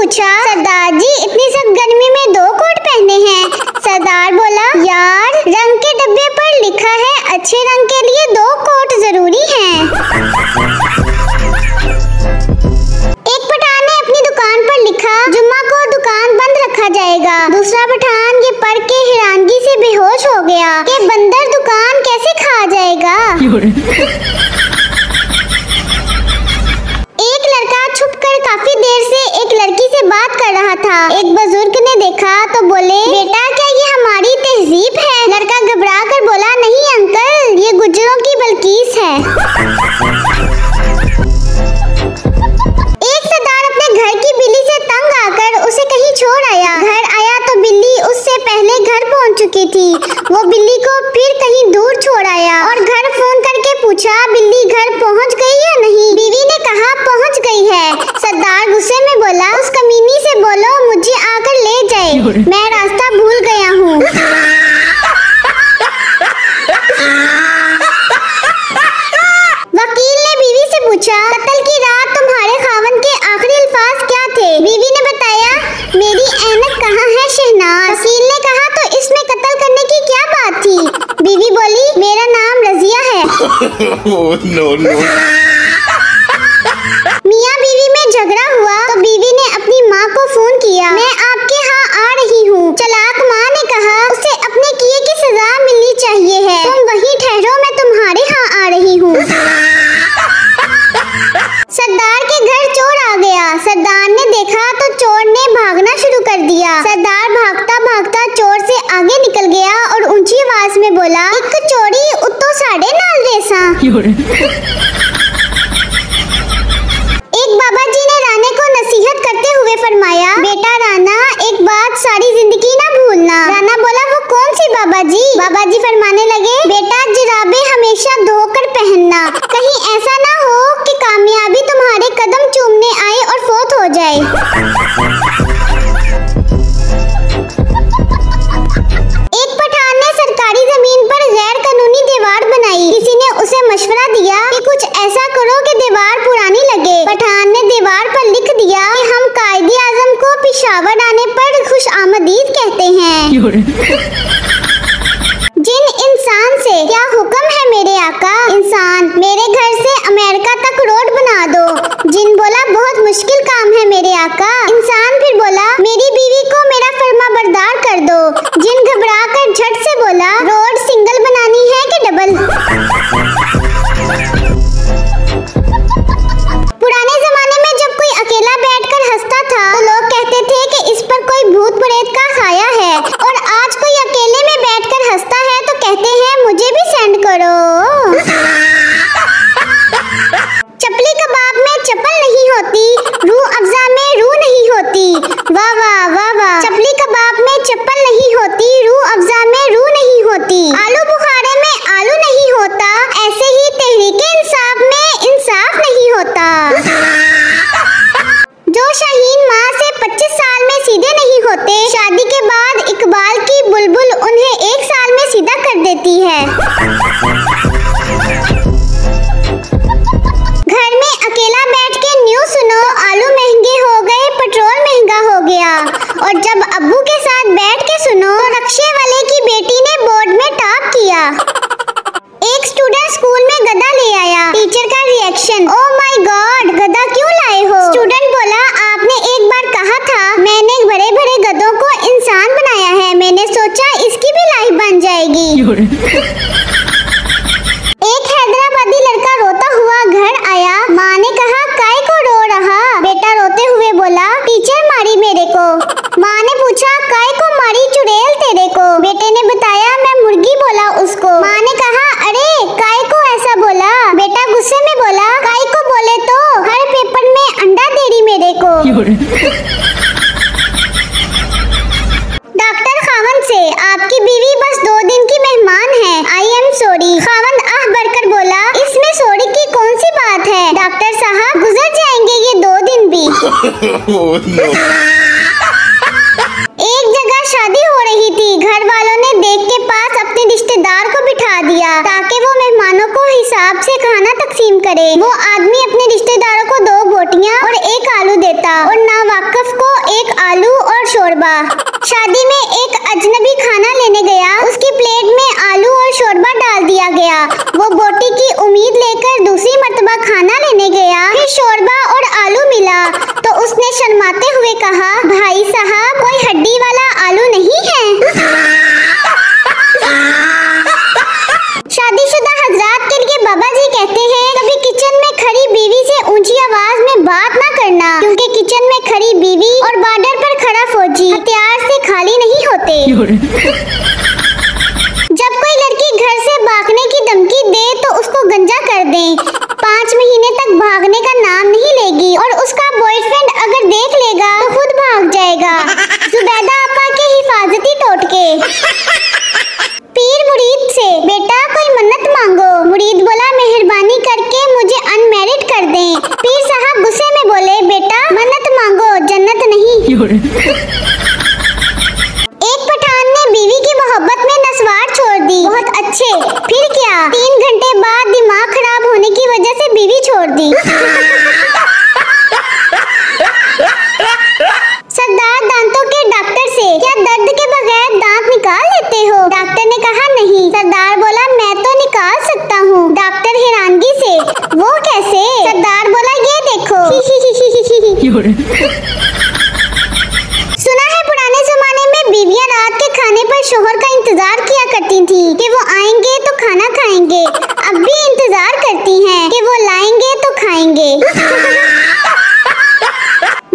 पूछा, सरदार जी इतनी सब गर्मी में 2 कोट पहने हैं। सरदार बोला, यार रंग के डब्बे पर लिखा है अच्छे रंग के लिए 2 कोट जरूरी हैं। एक पठान ने अपनी दुकान पर लिखा, जुम्मा को दुकान बंद रखा जाएगा। दूसरा पठान ये पढ़ के हैरानगी से बेहोश हो गया कि बंदर दुकान कैसे खा जाएगा। एक लड़का छुपकर काफी देर से एक लड़की से बात कर रहा था। एक बुजुर्ग ने देखा तो बोले, बेटा क्या ये हमारी तहजीब है? लड़का घबरा कर बोला, नहीं अंकल, ये गुज्जरों की बल्कीस है। एक सरदार अपने घर की बिल्ली से तंग आकर उसे कहीं छोड़ आया। घर आया तो बिल्ली उससे पहले घर पहुंच चुकी थी। वो बिल्ली को फिर कहीं दूर छोड़ आया और घर फोन करके पूछा, बिल्ली घर पहुंच गई या नहीं? बीवी ने कहा, पहुंच गई है। सरदार गुस्से में बोला, उस कमीनी से बोलो मुझे आकर ले जाए, मैं रास्ता भूल गया हूँ। वकील ने बीवी से पूछा, कत्ल की रात तुम्हारे खावन के आखिरी अल्फाज क्या थे? बीवी ने बताया, मेरी ऐनक कहाँ है शहनाज? वकील ने कहा, तो इसमें कत्ल करने की क्या बात थी? बीवी बोली, मेरा नाम रजिया है। no. मियाँ बीवी में झगड़ा हुआ तो बीवी ने अपनी माँ को फोन किया, मैं आपके यहाँ आ रही हूँ। चलाक माँ ने कहा, उसे अपने किए की सजा मिलनी चाहिए है, तुम वहीं ठहरो, मैं तुम्हारे यहाँ आ रही हूँ। सरदार के घर चोर आ गया। सरदार ने देखा तो चोर ने भागना शुरू कर दिया। सरदार भागता भागता चोर से आगे निकल गया और ऊंची आवाज में बोला, एक चोरी उत्तो साढ़े नाल रेसा। एक बाबा जी ने राणे को नसीहत करते हुए फरमाया, बेटा राणा, एक बात सारी जिंदगी ना भूलना। राणा बोला, वो कौन सी बाबा जी? बाबा जी फरमाने लगे, बेटा जुराबे हमेशा धोकर पहनना, कहीं ऐसा ना हो कि कामयाबी तुम्हारे कदम चूमने आए और फौत हो जाए। एक पठान ने सरकारी जमीन पर गैर कानूनी दीवार बनाई। किसी ने उसे मशवरा दिया कि कुछ ऐसा करो कि दीवार पुरानी लगे। पठान ने दीवार पर लिख दिया कि हम कायदे आजम को पेशावर आने पर खुश आमदीद कहते हैं। जिन इंसान से क्या हुक्म है मेरे आका? इंसान, मेरे घर से अमेरिका तक रोड बना दो। जिन बोला, बहुत मुश्किल काम है मेरे आका। इंसान फिर बोला, मेरी बीवी को मेरा फर्मा बरदार कर दो। जिन घबरा कर झट से बोला, रोड सिंगल बनानी है कि डबल? पुराने जमाने में जब कोई अकेला बैठकर हंसता था तो लोग कहते थे कि इस पर कोई भूत प्रेत का साया है, और आज कोई अकेले में बैठकर हंसता है तो कहते हैं मुझे भी सेंड करो। चपली कबाब में चप्पल नहीं होती, रूह अफ़ज़ा में रूह नहीं होती। वाह वाह वाह वाह। चपली कबाब में चप्पल नहीं होती, रूह अफ़ज़ा में रूह नहीं होती। आलू बुखारे में आलू नहीं होता, ऐसे ही तहरीके इंसाफ में इंसाफ नहीं होता। जो शाहीन माँ से 25 साल में सीधे नहीं होते, शादी के बाद इकबाल की बुलबुल उन्हें 1 साल में सीधा कर देती है। घर में अकेला बैठ के न्यूज़ सुनो, आलू महंगे हो गए, पेट्रोल महंगा हो गया। और जब अब्बू के साथ बैठ के सुनो तो रक्शे वाले की बेटी ने बोर्ड में टॉप किया। एक स्टूडेंट स्कूल में गधा ले आया। टीचर का रिएक्शन, ओह माय गॉड, गधा क्यों लाए हो? स्टूडेंट बोला, आपने एक बार कहा था मैंने बड़े बड़े गधों को इंसान बनाया है, मैंने सोचा इसकी भी लाइफ बन जाएगी। एक हैदराबादी लड़का रोता हुआ घर आया। माँ ने कहा, काय को रो रहा? बेटा रोते हुए बोला, टीचर मारी मेरे को। माँ ने पूछा, काय को मारी चुड़ैल तेरे को? बेटे ने बताया, मैं मुर्गी बोला उसको। माँ ने कहा, अरे काय को ऐसा बोला? बेटा गुस्से में बोला, काय को बोले तो हर पेपर में अंडा दे रही मेरे को। डॉक्टर खावन से, आपकी बीवी बस 2 दिन की मेहमान है, आई एम सॉरी। खावन आह भरकर बोला, इसमें सॉरी की कौन सी बात है? डॉक्टर साहब, गुजर जाएंगे ये 2 दिन भी। एक जगह शादी हो रही थी। घर वालों ने देख के पास अपने रिश्तेदार को बिठा दिया ताकि वो मेहमानों को हिसाब से खाना तकसीम करे। वो आदमी अपने रिश्तेदारों को 2 रोटियां और 1 आलू देता और नावाकिफ को 1 आलू और शोरबा। शादी में एक अजनबी खाना लेने गया, उसकी प्लेट में आलू और शोरबा डाल दिया गया। वो बोटी की उम्मीद लेकर दूसरी मर्तबा खाना लेने गया, फिर शोरबा और आलू मिला तो उसने शर्माते हुए कहा, भाई साहब कोई हड्डी वाला आलू नहीं है। शादीशुदा हजरात के लिए बाबा जी कहते हैं, कभी किचन में खड़ी बीवी से ऊंची आवाज में बात ना करना, क्योंकि किचन में खड़ी बीवी और बॉर्डर पर खड़ा फौजी हथियार से खाली नहीं होते। जब कोई लड़की घर से भागने की धमकी दे तो उसको गंजा कर दें। 5 महीने तक भागने का नाम नहीं लेगी और उसका बॉयफ्रेंड अगर देख लेगा तो खुद भाग जाएगा। जुबैदा आपा के हिफाजती टोटके। पीर मुरीद से, बेटा कोई मन्नत मांगो। मुरीद बोला, मेहरबानी करके मुझे अनमैरिड कर दें। पीर साहब गुस्से में बोले, बेटा मन्नत मांगो, जन्नत नहीं। एक पठान ने बीवी की मोहब्बत में नस्वार छोड़ दी। बहुत अच्छे, फिर क्या? 3 घंटे बाद दिमाग खराब होने की वजह से बीवी छोड़ दी। सरदार दांतों के डॉक्टर से, क्या दर्द के बगैर दांत निकाल लेते हो? डॉक्टर ने कहा नहीं। सरदार बोला, मैं तो निकाल सकता हूँ। डॉक्टर हैरानगी से, वो कैसे? सरदार बोला, ये देखो। सुना है पुराने जमाने में बीवियां रात के खाने पर शोहर का इंतजार किया करती थी कि वो आएंगे तो खाना खाएंगे। अब भी इंतजार करती हैं कि वो लाएंगे तो खाएंगे।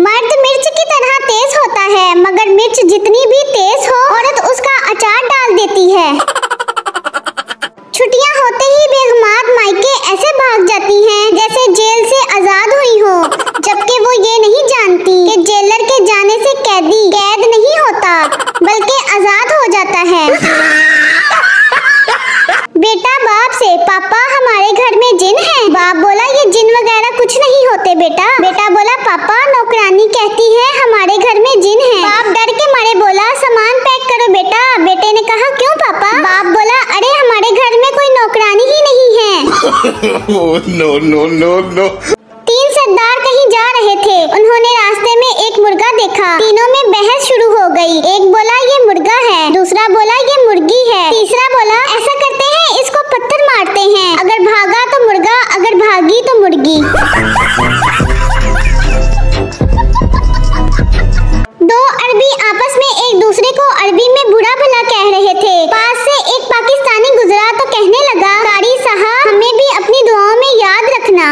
मर्द मिर्च की तरह तेज होता है, मगर मिर्च जितनी भी तेज हो औरत उसका अचार डाल देती है। छुट्टियां होते ही बेगमात मायके ऐसे भाग जाती हैं जैसे जेल से आजाद हुई हो, जबकि वो ये नहीं जानती कि जेलर के जाने से कैदी कैद नहीं होता बल्कि आजाद हो जाता है। बेटा बाप से, पापा हमारे घर में जिन है। बाप बोला, ये जिन वगैरह कुछ नहीं होते बेटा। बेटा बोला, पापा नौकरानी कहती है हमारे घर में जिन है। बाप डर के मारे बोला, सामान पैक करो बेटा। बेटे ने कहा, क्यों पापा? बाप बोला, अरे हमारे घर में कोई नौकरानी ही नहीं है। No no no no. 3 सरदार कहीं जा रहे थे, उन्होंने रास्ते में एक मुर्गा देखा। तीनों में बहस शुरू हो गई। एक बोला, ये मुर्गा है, दूसरा बोला, ये मुर्गी है, तीसरा बोला, ऐसा करते हैं इसको पत्थर मारते हैं, अगर भागा तो मुर्गा, अगर भागी तो मुर्गी। 2 अरबी आपस में एक दूसरे को अरबी में बुरा भला कह रहे थे। पास से एक पाकिस्तानी गुजरा तो कहने लगा, कारी साहब हमें भी अपनी दुआओं में याद रखना।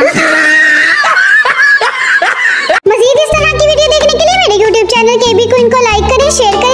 मज़ीद इस तरह की वीडियो देखने के लिए मेरे YouTube चैनल KB Queen को लाइक करें, शेयर करें।